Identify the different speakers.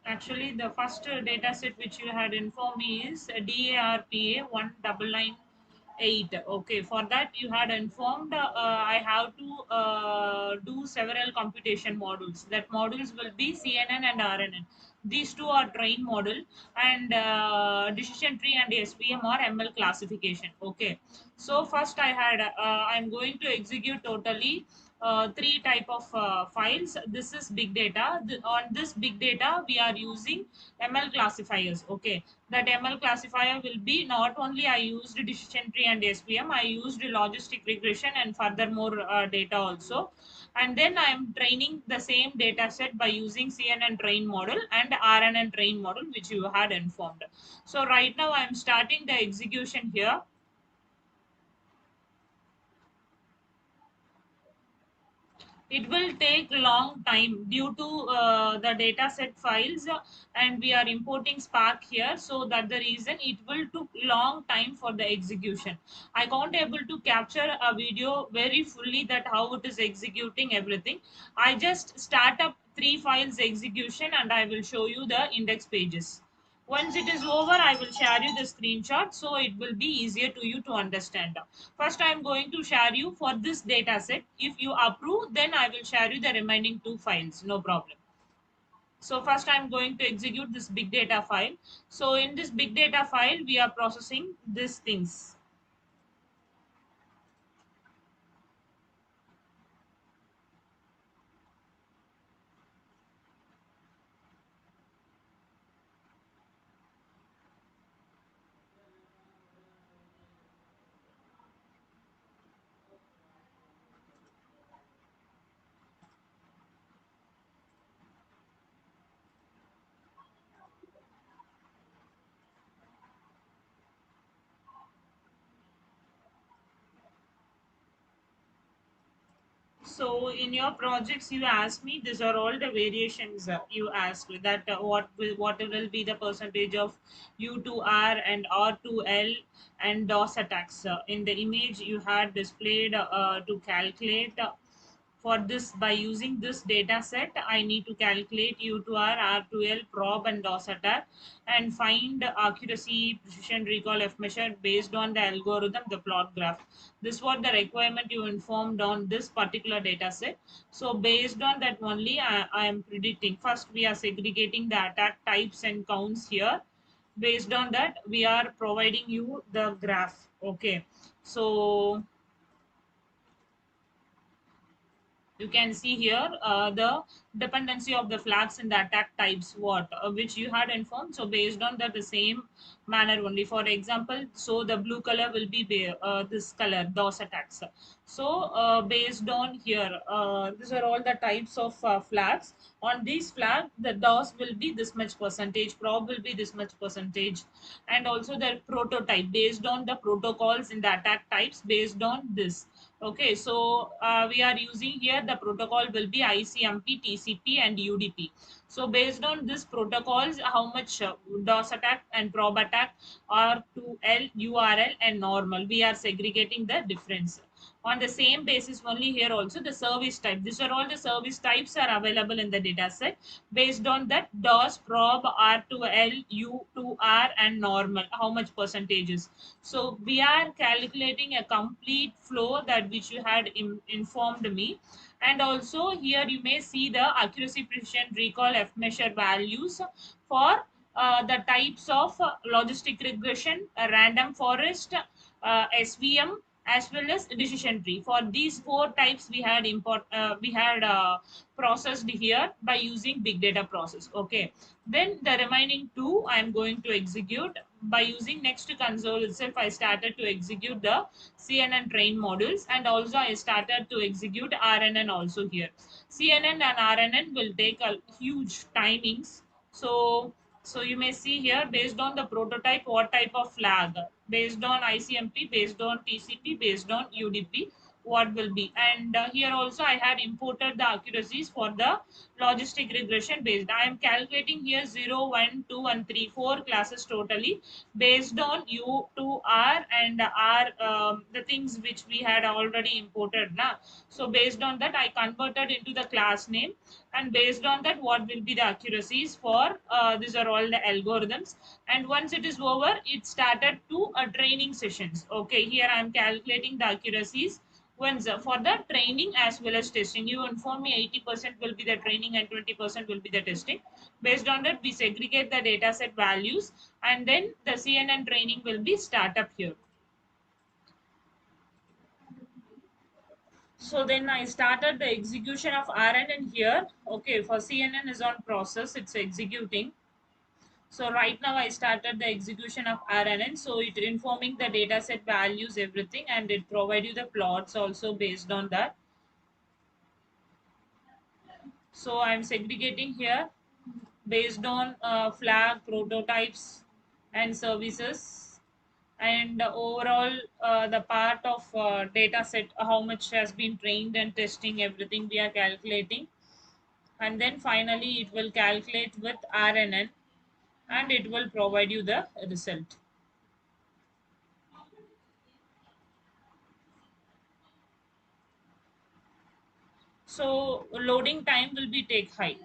Speaker 1: Actually, the first data set which you had informed me is DARPA 1998. Okay, for that you had informed I have to do several computation modules. That modules will be CNN and RNN. These two are train model, and decision tree and SVM or ML classification. Okay, so first I'm going to execute totally three type of files. This is big data. On this big data we are using ML classifiers. Okay, that ML classifier will be, not only I used decision tree and SVM, I used logistic regression and furthermore data also. And then I am training the same data set by using CNN train model and RNN train model, which you had informed. So right now I am starting the execution here. It will take long time due to the data set files, and we are importing Spark here, so that the reason it will took long time for the execution. I can't able to capture a video very fully that how it is executing everything. I just start up three files execution and I will show you the index pages. Once it is over, I will share you the screenshot so it will be easier to you to understand. First, I am going to share you for this data set. If you approve, then I will share you the remaining two files. No problem. So first, I am going to execute this big data file. So in this big data file, we are processing these things. So in your projects, you asked me, these are all the variations you asked, that what will be the percentage of U2R and R2L and DOS attacks. In the image you had displayed to calculate. For this, by using this data set, I need to calculate U2R, R2L, probe and DOS attack, and find accuracy, precision, recall, F measure based on the algorithm, the plot graph. This was the requirement you informed on this particular data set. So based on that only, I am predicting. First, we are segregating the attack types and counts here. Based on that, we are providing you the graph. Okay. So you can see here the dependency of the flags in the attack types, what which you had informed. So based on that, the same manner only. For example, so the blue color will be this color, DOS attacks. So based on here, these are all the types of flags. On these flag, the DOS will be this much percentage, prob will be this much percentage, and also the prototype based on the protocols in the attack types based on this. Okay, so we are using here, the protocol will be ICMP, TCP, and UDP. So based on this protocols, how much DOS attack and probe attack are to L, URL, and normal. We are segregating the difference. On the same basis, only here also the service type. These are all the service types are available in the data set. Based on that, DOS, probe, R2L, U2R, and normal, how much percentages. So we are calculating a complete flow that which you had informed me. And also here you may see the accuracy, precision, recall, F measure values for the types of logistic regression, random forest, SVM, as well as decision tree. For these four types, we had processed here by using big data process. Okay, then the remaining two I am going to execute by using next console itself. I started to execute the CNN train modules, and also I started to execute RNN also here. CNN and RNN will take a huge timings. So you may see here, based on the prototype, what type of flag, based on ICMP, based on TCP, based on UDP, what will be. And here also I had imported the accuracies for the logistic regression based. I am calculating here 0, 1, 2 and 3, 4 classes totally based on u2r and r, the things which we had already imported now. So based on that I converted into the class name, and based on that what will be the accuracies for these are all the algorithms. And once it is over, it started to training sessions. Okay, here I am calculating the accuracies once for the training as well as testing. You inform me 80% will be the training and 20% will be the testing. Based on that we segregate the data set values, and then the CNN training will be start up here. So then I started the execution of RNN here. Okay, for CNN is on process, it's executing. So right now I started the execution of RNN. So it informing the data set values, everything, and it provide you the plots also based on that. So I'm segregating here based on flag, prototypes, and services, and overall the part of data set, how much has been trained and testing, everything we are calculating. And then finally it will calculate with RNN, and it will provide you the result. So loading time will be take high.